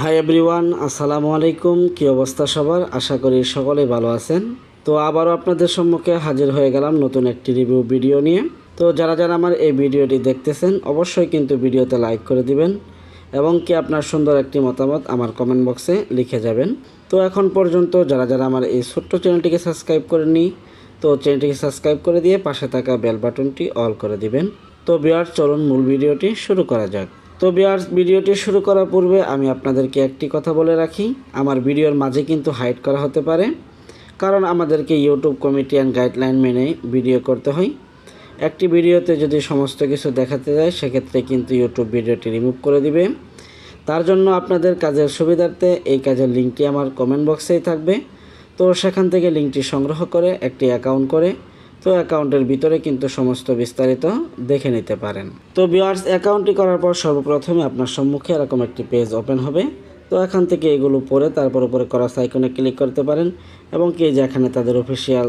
Hi everyone, আসসালামু আলাইকুম। কি অবস্থা সবার? আশা করি সকলেই ভালো আছেন। তো আবারও আপনাদের সম্মুখে হাজির হয়ে গেলাম নতুন একটি রিভিউ ভিডিও নিয়ে। তো যারা যারা আমার এই ভিডিওটি দেখতেছেন অবশ্যই কিন্তু ভিডিওতে লাইক করে দিবেন এবং কি আপনার সুন্দর একটি মতামত আমার কমেন্ট বক্সে লিখে যাবেন। তো এখন পর্যন্ত যারা যারা আমার এই ছোট্ট চ্যানেলটিকে সাবস্ক্রাইব করেননি, তো চ্যানেলটিকে সাবস্ক্রাইব করে দিয়ে পাশে থাকা বেল বাটনটি অল করে দিবেন। তো ভিউয়ার্স, চলুন মূল ভিডিওটি শুরু করা যাক। তো ভিউয়ার্স, ভিডিওটি শুরু করার পূর্বে আমি আপনাদেরকে একটি কথা বলে রাখি, আমার ভিডিওর মাঝে কিন্তু হাইড করা হতে পারে, কারণ আমাদেরকে ইউটিউব কমিটি অ্যান্ড গাইডলাইন মেনে ভিডিও করতে হয়। একটি ভিডিওতে যদি সমস্ত কিছু দেখাতে যায় সেক্ষেত্রে কিন্তু ইউটিউব ভিডিওটি রিমুভ করে দিবে। তার জন্য আপনাদের কাজের সুবিধার্থে এই কাজের লিঙ্কটি আমার কমেন্ট বক্সেই থাকবে। তো সেখান থেকে লিঙ্কটি সংগ্রহ করে একটি অ্যাকাউন্ট করে তো অ্যাকাউন্টের ভিতরে কিন্তু সমস্ত বিস্তারিত দেখে নিতে পারেন। তো ভিউয়ার্স, অ্যাকাউন্টটি করার পর সর্বপ্রথমে আপনার সম্মুখে এরকম একটি পেজ ওপেন হবে। তো এখান থেকে এগুলো পড়ে তারপর উপরে ক্রস আইকনে ক্লিক করতে পারেন এবং কি যে এখানে তাদের অফিসিয়াল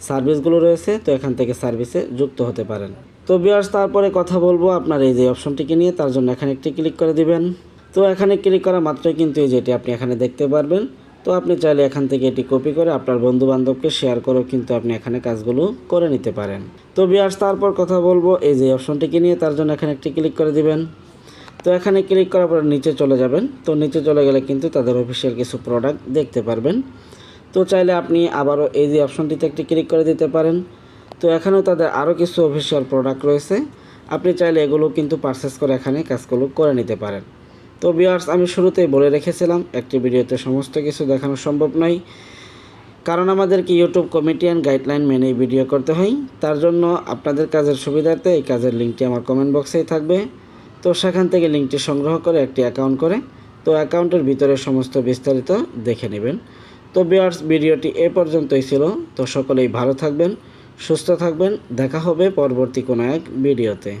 সার্ভিসগুলো রয়েছে, তো এখান থেকে সার্ভিসে যুক্ত হতে পারেন। তো ভিউয়ার্স, তারপরে কথা বলবো আপনার এই যে অপশনটিকে নিয়ে, তার জন্য এখানে একটি ক্লিক করে দিবেন। তো এখানে ক্লিক করা মাত্রই কিন্তু এই যেটি আপনি এখানে দেখতে পারবেন। তো আপনি চাইলে এখান থেকে এটি কপি করে আপনার বন্ধু বান্ধবকে শেয়ার করেও কিন্তু আপনি এখানে কাজগুলো করে নিতে পারেন। তো ভিউয়ার্স, তারপর কথা বলবো এই যে অপশনটিকে নিয়ে, তার জন্য এখানে একটি ক্লিক করে দিবেন। তো এখানে ক্লিক করার পর নিচে চলে যাবেন। তো নিচে চলে গেলে কিন্তু তাদের অফিসিয়াল কিছু প্রোডাক্ট দেখতে পারবেন। তো চাইলে আপনি আবারও এই যে অপশনটিতে একটি ক্লিক করে দিতে পারেন। তো এখানেও তাদের আরও কিছু অফিসিয়াল প্রোডাক্ট রয়েছে, আপনি চাইলে এগুলো কিন্তু পারচেস করে এখানে কাজগুলো করে নিতে পারেন। তো ভিউয়ার্স, আমি শুরুতেই বলে রেখেছিলাম একটি ভিডিওতে সমস্ত কিছু দেখানো সম্ভব নয়, কারণ আমাদেরকে ইউটিউব কমিটি অ্যান্ড গাইডলাইন মেনেই ভিডিও করতে হয়। তার জন্য আপনাদের কাজের সুবিধার্থে এই কাজের লিঙ্কটি আমার কমেন্ট বক্সেই থাকবে। তো সেখান থেকে লিঙ্কটি সংগ্রহ করে একটি অ্যাকাউন্ট করে তো অ্যাকাউন্টের ভিতরে সমস্ত বিস্তারিত দেখে নেবেন। তো ভিউয়ার্স, ভিডিওটি এ পর্যন্তই ছিল। তো সকলেই ভালো থাকবেন, সুস্থ থাকবেন। দেখা হবে পরবর্তী কোনো এক ভিডিওতে।